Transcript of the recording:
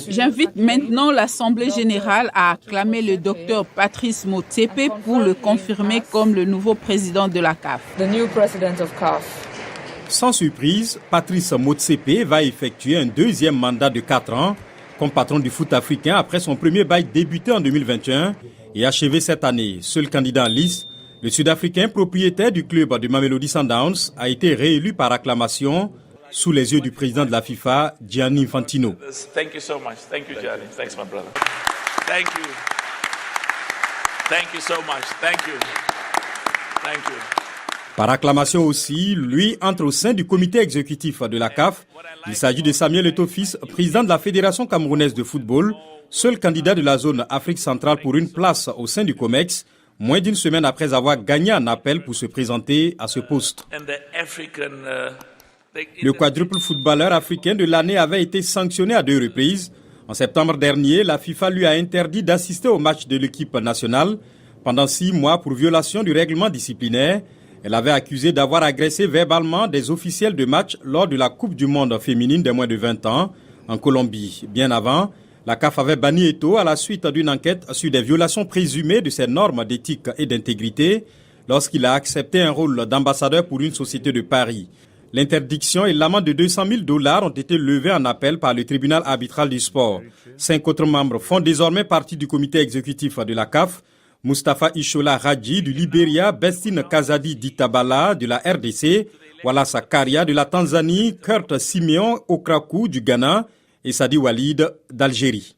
J'invite maintenant l'Assemblée générale à acclamer le docteur Patrice Motsepe pour le confirmer comme le nouveau président de la CAF. Sans surprise, Patrice Motsepe va effectuer un deuxième mandat de 4 ans comme patron du foot africain après son premier bail débuté en 2021 et achevé cette année. Seul candidat en lice, le Sud-Africain propriétaire du club de Mamelodi Sundowns a été réélu par acclamation sous les yeux du président de la FIFA, Gianni Infantino. Thank you so much. Thank you, Gianni. Thanks, my brother. Thank you. Thank you so much. Thank you. Thank you. Par acclamation aussi, lui entre au sein du comité exécutif de la CAF. Il s'agit de Samuel Eto'o-Fils, président de la Fédération camerounaise de football, seul candidat de la zone Afrique centrale pour une place au sein du COMEX, moins d'une semaine après avoir gagné un appel pour se présenter à ce poste. Le quadruple footballeur africain de l'année avait été sanctionné à 2 reprises. En septembre dernier, la FIFA lui a interdit d'assister au match de l'équipe nationale pendant 6 mois pour violation du règlement disciplinaire. Elle avait accusé d'avoir agressé verbalement des officiels de match lors de la Coupe du monde féminine des moins de 20 ans en Colombie. Bien avant, la CAF avait banni Eto'o à la suite d'une enquête sur des violations présumées de ses normes d'éthique et d'intégrité lorsqu'il a accepté un rôle d'ambassadeur pour une société de Paris. L'interdiction et l'amende de $200,000 ont été levées en appel par le tribunal arbitral du sport. 5 autres membres font désormais partie du comité exécutif de la CAF. Mustafa Ishola Radji du Libéria, Bestine Kazadi d'Itabala de la RDC, Wallace Karia de la Tanzanie, Kurt Simeon Okraku du Ghana et Sadi Walid d'Algérie.